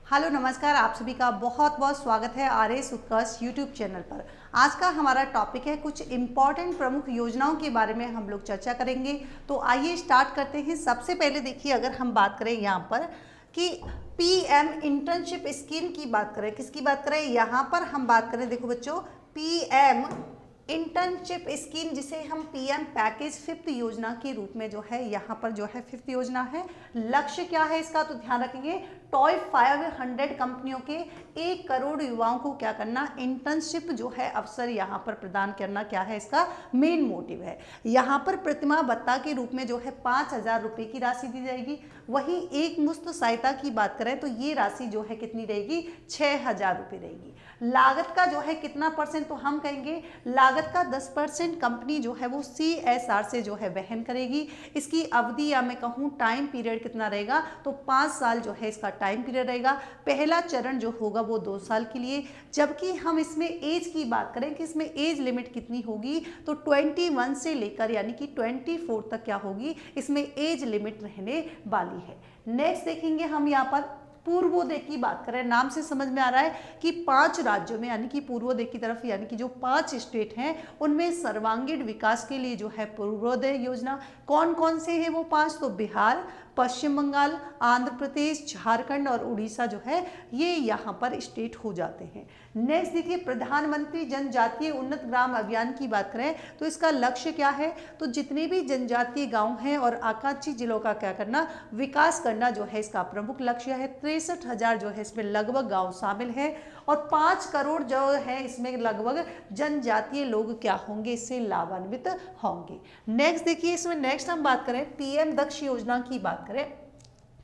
Hello नमस्कार, आप सभी का बहुत बहुत स्वागत है आरएस उत्कर्ष यूट्यूब चैनल पर। आज का हमारा टॉपिक है कुछ इम्पॉर्टेंट प्रमुख योजनाओं के बारे में हम लोग चर्चा करेंगे। तो आइए स्टार्ट करते हैं। सबसे पहले देखिए, अगर हम बात करें यहाँ पर कि पीएम इंटर्नशिप स्कीम की बात करें, किसकी बात करें, यहाँ पर हम बात करें, देखो बच्चों, पीएम इंटर्नशिप स्कीम, जिसे हम पीएम पैकेज फिफ्थ योजना के रूप में जो है यहाँ पर जो है फिफ्थ योजना है। लक्ष्य क्या है इसका, तो ध्यान रखेंगे, टॉप 500 कंपनियों के 1 करोड़ युवाओं को क्या करना, इंटर्नशिप जो है अवसर यहाँ पर प्रदान करना, क्या है इसका मेन मोटिव है। यहाँ पर प्रतिमाह भत्ता के रूप में जो है 5,000 रुपये की राशि दी जाएगी। वहीं एक मुश्त सहायता की बात करें तो ये राशि जो है कितनी रहेगी, 6,000 रुपये रहेगी। लागत का जो है कितना परसेंट, तो हम कहेंगे लागत का 10% कंपनी जो है वो CSR से जो है वहन करेगी। इसकी अवधि या मैं कहूँ टाइम पीरियड कितना रहेगा, तो 5 साल जो है इसका टाइम पीरियड रहेगा। पहला चरण जो होगा वो 2 साल के लिए। जबकि हम इसमें एज की बात करें कि इसमें एज लिमिट कितनी होगी, तो 21 से लेकर यानी कि 24 तक क्या होगी, इसमें एज लिमिट रहने वाली है। नेक्स्ट देखेंगे हम यहाँ पर पूर्वोदय की बात करें। नाम से समझ में आ रहा है कि 5 राज्यों में यानी कि पूर्वोदय की तरफ, यानी कि जो 5 स्टेट हैं उनमें सर्वांगीण विकास के लिए जो है पूर्वोदय योजना। कौन कौन से हैं वो 5, तो बिहार, पश्चिम बंगाल, आंध्र प्रदेश, झारखंड और उड़ीसा जो है ये यहाँ पर स्टेट हो जाते हैं। नेक्स्ट देखिए, प्रधानमंत्री जनजातीय उन्नत ग्राम अभियान की बात करें तो इसका लक्ष्य क्या है, तो जितने भी जनजातीय गांव हैं और आकांक्षी जिलों का क्या करना, विकास करना जो है इसका प्रमुख लक्ष्य है। 63,000 जो है इसमें लगभग गांव शामिल है और 5 करोड़ जो है इसमें लगभग जनजातीय लोग क्या होंगे, इससे लाभान्वित होंगे। नेक्स्ट देखिए, इसमें नेक्स्ट हम बात करें पीएम दक्ष योजना की बात करें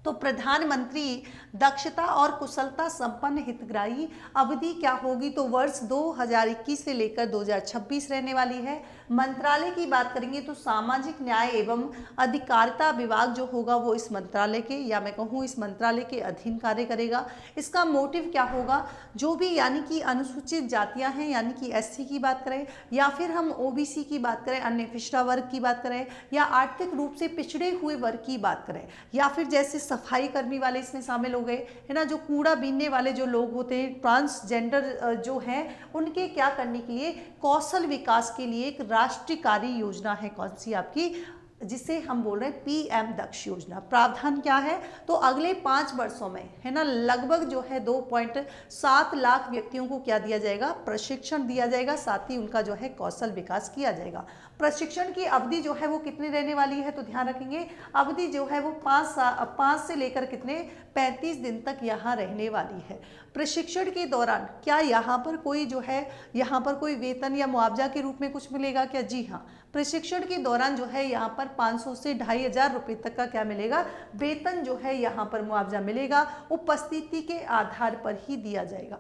तो प्रधानमंत्री दक्षता और कुशलता संपन्न हितग्राही अवधि क्या होगी, तो वर्ष 2021 से लेकर 2026 रहने वाली है। मंत्रालय की बात करेंगे तो सामाजिक न्याय एवं अधिकारिता विभाग जो होगा वो इस मंत्रालय के, या मैं कहूँ इस मंत्रालय के अधीन कार्य करेगा। इसका मोटिव क्या होगा, जो भी यानी कि अनुसूचित जातियां हैं, यानी कि SC की बात करें या फिर हम OBC की बात करें, अन्य पिछड़ा वर्ग की बात करें, या आर्थिक रूप से पिछड़े हुए वर्ग की बात करें, या फिर जैसे सफाई कर्मी वाले इसमें शामिल हो गए, है ना, जो कूड़ा बीनने वाले जो लोग होते हैं, ट्रांसजेंडर जो हैं, उनके क्या करने के लिए, कौशल विकास के लिए एक राष्ट्रीय कार्य योजना है। कौन सी आपकी, जिसे हम बोल रहे हैं पीएम दक्ष योजना। प्रावधान क्या है, तो अगले 5 वर्षों में, है ना, लगभग जो है 2.7 लाख व्यक्तियों को क्या दिया जाएगा, प्रशिक्षण दिया जाएगा, साथ ही उनका जो है कौशल विकास किया जाएगा। प्रशिक्षण की अवधि जो है वो कितनी रहने वाली है, तो ध्यान रखेंगे अवधि जो है वो 5 से लेकर कितने 35 दिन तक यहाँ रहने वाली है। प्रशिक्षण के दौरान क्या यहाँ पर कोई जो है, यहाँ पर कोई वेतन या मुआवजा के रूप में कुछ मिलेगा क्या, जी हाँ, प्रशिक्षण के दौरान जो है यहाँ पर 500 से 2,500 रुपये तक का क्या मिलेगा, वेतन जो है यहाँ पर मुआवजा मिलेगा, उपस्थिति के आधार पर ही दिया जाएगा।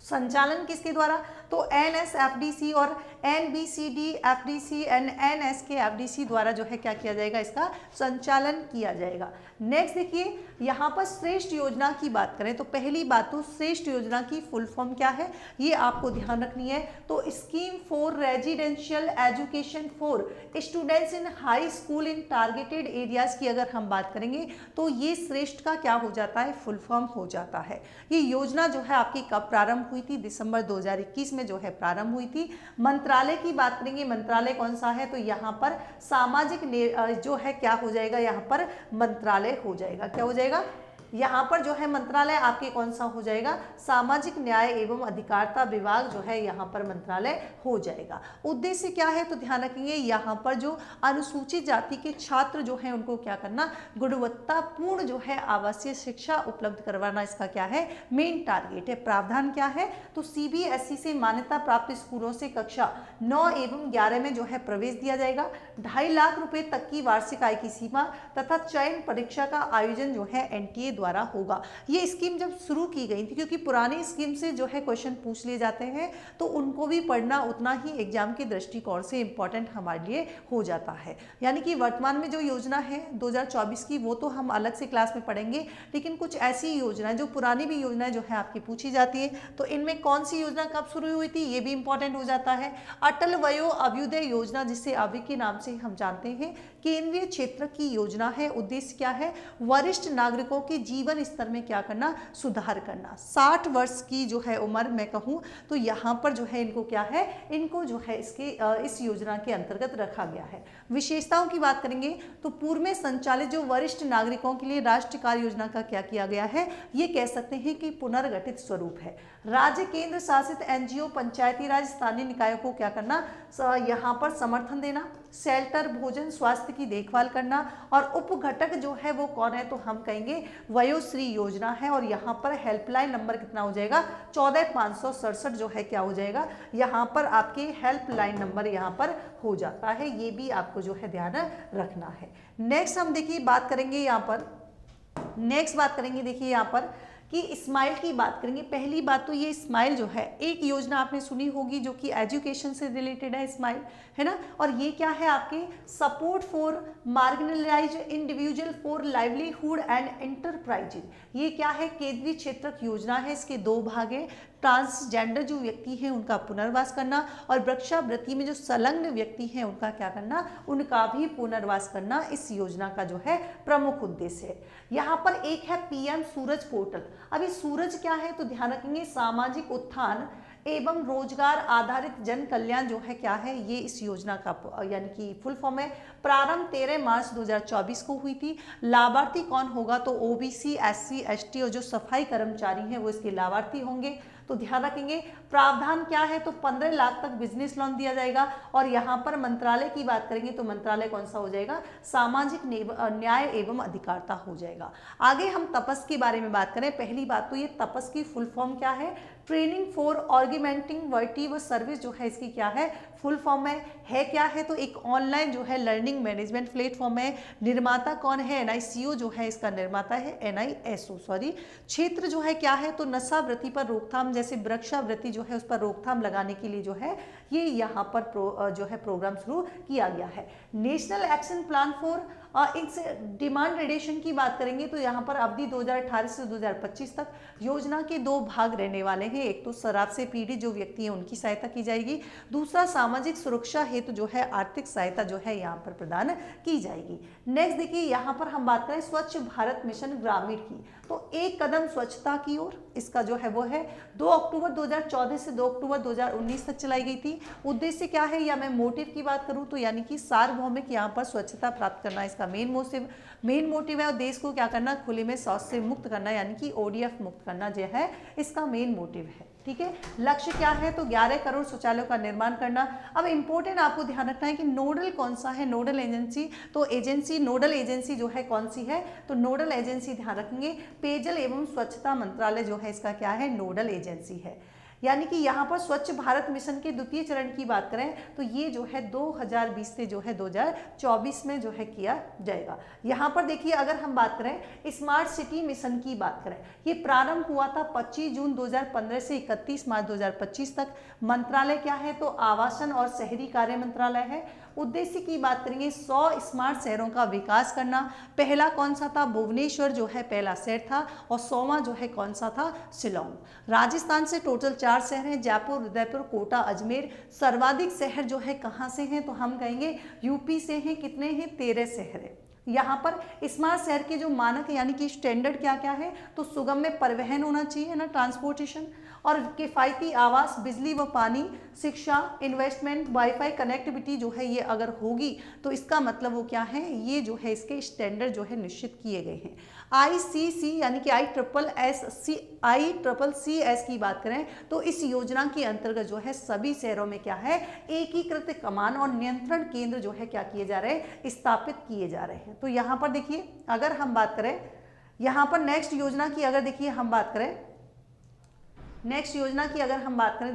संचालन किसके द्वारा, तो NSFDC और NBCD-FDC NSK-FDC द्वारा जो है क्या किया जाएगा, इसका संचालन किया जाएगा। नेक्स्ट देखिए, यहाँ पर श्रेष्ठ योजना की बात करें तो पहली बात तो श्रेष्ठ योजना की फुल फॉर्म क्या है, ये आपको ध्यान रखनी है। तो scheme for residential education for students in high school in targeted areas की अगर हम बात करेंगे तो ये श्रेष्ठ का क्या हो जाता है, फुल फॉर्म हो जाता है। ये योजना जो है आपकी कब प्रारंभ हुई थी, दिसंबर 2021 में जो है प्रारंभ हुई थी। मंत्रालय की बात करेंगे, मंत्रालय कौन सा है, तो यहाँ पर सामाजिक जो है क्या हो जाएगा, यहाँ पर मंत्रालय हो जाएगा, क्या हो जाएगा, यहाँ पर जो है मंत्रालय आपके कौन सा हो जाएगा, सामाजिक न्याय एवं अधिकारिता विभाग जो है यहाँ पर मंत्रालय हो जाएगा। उद्देश्य क्या है, तो ध्यान रखेंगे यहाँ पर जो अनुसूचित जाति के छात्र जो हैं उनको क्या करना, गुणवत्तापूर्ण जो है आवासीय शिक्षा उपलब्ध करवाना, इसका क्या है मेन टारगेट है। प्रावधान क्या है, तो CBSE से मान्यता प्राप्त स्कूलों से कक्षा 9 एवं 11 में जो है प्रवेश दिया जाएगा। 2.5 लाख रुपए तक की वार्षिक आय की सीमा तथा चयन परीक्षा का आयोजन जो है NTA द्वारा होगा। ये स्कीम जब शुरू की गई थी, क्योंकि पुरानी स्कीम से जो है क्वेश्चन पूछ लिए जाते हैं तो उनको भी पढ़ना उतना ही एग्जाम के दृष्टिकोण से इंपॉर्टेंट हमारे लिए हो जाता है। यानी कि वर्तमान में जो योजना है 2024 की वो तो हम अलग से क्लास में पढ़ेंगे, लेकिन कुछ ऐसी योजनाएं जो पुरानी भी योजनाएं जो है आपकी पूछी जाती है, तो इनमें कौन सी योजना कब शुरू हुई थी ये भी इंपॉर्टेंट हो जाता है। अटल वयो अभ्युदय योजना, जिसे अभी के नाम से हम जानते हैं, केंद्रीय क्षेत्र की योजना है। उद्देश्य क्या है, वरिष्ठ नागरिकों की जीवन स्तर में क्या करना, सुधार करना। 60 वर्ष की जो है उम्र मैं कहूँ तो यहाँ पर जो है इनको क्या है, इनको जो है इस योजना के अंतर्गत रखा गया है। विशेषताओं की बात करेंगे तो पूर्व में संचालित जो वरिष्ठ नागरिकों के लिए राष्ट्रीय कार्य योजना का क्या किया गया है, ये कह सकते हैं कि पुनर्गठित स्वरूप है। राज्य केंद्र शासित एनजीओ, पंचायती राज, स्थानीय निकायों को क्या करना, यहाँ पर समर्थन देना, शेल्टर, भोजन, स्वास्थ्य की देखभाल करना, और उपघटक जो है वो कौन है, तो हम कहेंगे वयोश्री योजना है। और यहाँ पर हेल्पलाइन नंबर कितना हो जाएगा, 14567 जो है क्या हो जाएगा, यहाँ पर आपके हेल्पलाइन नंबर यहाँ पर हो जाता है। ये भी आपको जो है ध्यान रखना है। नेक्स्ट हम देखिए बात करेंगे यहाँ पर, देखिए यहाँ पर कि स्माइल की बात करेंगे। पहली बात तो ये स्माइल जो है एक योजना आपने सुनी होगी जो कि एजुकेशन से रिलेटेड है, स्माइल है ना। और ये क्या है आपके support for marginalised individual for livelihood and enterprises. ये क्या है, केंद्रीय क्षेत्रक योजना है। इसके दो भाग हैं, ट्रांसजेंडर जो व्यक्ति हैं उनका पुनर्वास करना, और वृक्षावृत्ति में जो संलग्न व्यक्ति हैं उनका क्या करना, उनका भी पुनर्वास करना इस योजना का जो है प्रमुख उद्देश्य है। यहाँ पर एक है पीएम सूरज पोर्टल। अभी सूरज क्या है तो ध्यान रखेंगे, सामाजिक उत्थान एवं रोजगार आधारित जन कल्याण जो है क्या है, ये इस योजना का यानी कि फुल फॉर्म है। प्रारंभ 13 मार्च 2024 को हुई थी। लाभार्थी कौन होगा, तो ओबीसी, एससी, एसटी और जो सफाई कर्मचारी हैं वो इसके लाभार्थी होंगे। तो ध्यान रखेंगे प्रावधान क्या है, तो 15 लाख तक बिजनेस लोन दिया जाएगा। और यहाँ पर मंत्रालय की बात करेंगे तो मंत्रालय कौन सा हो जाएगा, सामाजिक न्याय एवं अधिकारिता हो जाएगा। आगे हम तपस के बारे में बात करें। पहली बात तो ये तपस की फुल फॉर्म क्या है, ट्रेनिंग फॉर ऑर्गेमेंटिंग वर्टिव सर्विस जो है इसकी क्या है, फुल फॉर्म है क्या है, तो एक ऑनलाइन जो है लर्निंग मैनेजमेंट प्लेटफॉर्म है। निर्माता कौन है, एनआईसीओ जो है इसका निर्माता है, एनआईएसओ सॉरी। क्षेत्र जो है क्या है, तो नशावृत्ति पर रोकथाम, जैसे वृक्षावृत्ति जो है उस पर रोकथाम लगाने के लिए जो है ये यहाँ पर जो है प्रोग्राम शुरू किया गया है। नेशनल एक्शन प्लान फॉर इस डिमांड रिडक्शन की बात करेंगे तो यहाँ पर अवधि 2018 से 2025 तक योजना के दो भाग रहने वाले हैं। एक तो शराब से पीड़ित जो व्यक्ति हैं उनकी सहायता की जाएगी, दूसरा सामाजिक सुरक्षा हेतु जो है आर्थिक सहायता जो है यहाँ पर प्रदान की जाएगी। नेक्स्ट देखिए यहाँ पर हम बात करें स्वच्छ भारत मिशन ग्रामीण की, तो एक कदम स्वच्छता की ओर इसका जो है वो है 2 अक्टूबर 2014 से 2 अक्टूबर 2019 तक चलाई गई थी। उद्देश्य क्या है, या मैं मोटिव की बात करूं तो यानी कि सार्वभौमिक यहाँ पर स्वच्छता प्राप्त करना इसका मेन मोटिव है। और देश को क्या करना, खुले में शौच से मुक्त करना यानी कि ओडीएफ मुक्त करना जो है इसका मेन मोटिव है। ठीक है, लक्ष्य क्या है, तो 11 करोड़ शौचालयों का निर्माण करना। अब इंपॉर्टेंट आपको ध्यान रखना है कि नोडल कौन सा है, नोडल एजेंसी, तो नोडल एजेंसी जो है कौन सी है, तो नोडल एजेंसी ध्यान रखेंगे पेयजल एवं स्वच्छता मंत्रालय जो है इसका क्या है, नोडल एजेंसी है। यानी कि यहाँ पर स्वच्छ भारत मिशन के द्वितीय चरण की बात करें तो ये जो है 2020 से जो है 2024 में जो है किया जाएगा। यहाँ पर देखिए अगर हम बात करें स्मार्ट सिटी मिशन की बात करें, ये प्रारंभ हुआ था 25 जून 2015 से 31 मार्च 2025 तक। मंत्रालय क्या है, तो आवासन और शहरी कार्य मंत्रालय है। उद्देश्य की बात करेंगे 100 स्मार्ट शहरों का विकास करना। पहला कौन सा था, भुवनेश्वर जो है पहला शहर था, और 100वां जो है कौन सा था, शिलोंग। राजस्थान से टोटल 4 शहर हैं, जयपुर, उदयपुर, कोटा, अजमेर। सर्वाधिक शहर जो है कहाँ से हैं, तो हम कहेंगे यूपी से हैं। कितने हैं, 13 शहर है। यहाँ पर स्मार्ट शहर के जो मानक यानी कि स्टैंडर्ड क्या क्या है, तो सुगम्य परिवहन होना चाहिए ना, ट्रांसपोर्टेशन, और किफ़ायती आवास, बिजली व पानी, शिक्षा, इन्वेस्टमेंट, वाईफाई कनेक्टिविटी जो है ये अगर होगी तो इसका मतलब वो क्या है, ये जो है इसके स्टैंडर्ड जो है निश्चित किए गए हैं। ICC यानी कि ICCS की बात करें तो इस योजना के अंतर्गत जो है सभी शहरों में क्या है, एकीकृत कमान और नियंत्रण केंद्र जो है क्या किए जा रहे हैं, स्थापित किए जा रहे हैं। तो यहाँ पर देखिए अगर हम बात करें, यहाँ पर नेक्स्ट योजना की अगर देखिए हम बात करें,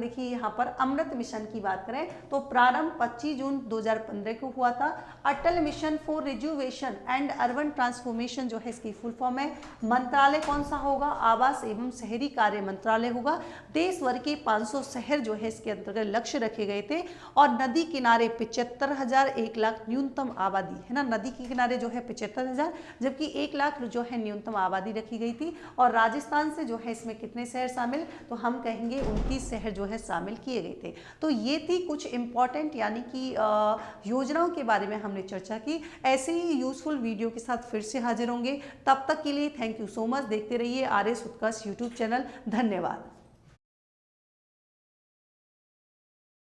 देखिए यहाँ पर अमृत मिशन की बात करें तो प्रारंभ 25 जून 2015 को हुआ था। Atal mission for rejuvenation and urban transformation जो है इसकी फुल फॉर्म है। मंत्रालय कौन सा होगा, आवास एवं शहरी कार्य मंत्रालय होगा। देश भर के 500 शहर जो है इसके अंतर्गत लक्ष्य रखे गए थे, और नदी किनारे 75,000 1 लाख न्यूनतम आबादी है ना, नदी के किनारे जो है 75,000 जबकि 1 लाख जो है न्यूनतम आबादी रखी गई थी। और राजस्थान से जो है इसमें कितने शहर शामिल, तो तो हम कहेंगे 29 शहर जो है शामिल किए गए थे। तो ये थी कुछ इम्पॉर्टेंट यानी कि योजनाओं के बारे में हमने चर्चा की। ऐसे ही यूजफुल वीडियो के साथ फिर से हाजिर होंगे। तब तक के लिए थैंक यू सो मच। देखते रहिए आर एस उत्कर्ष यूट्यूब चैनल। धन्यवाद।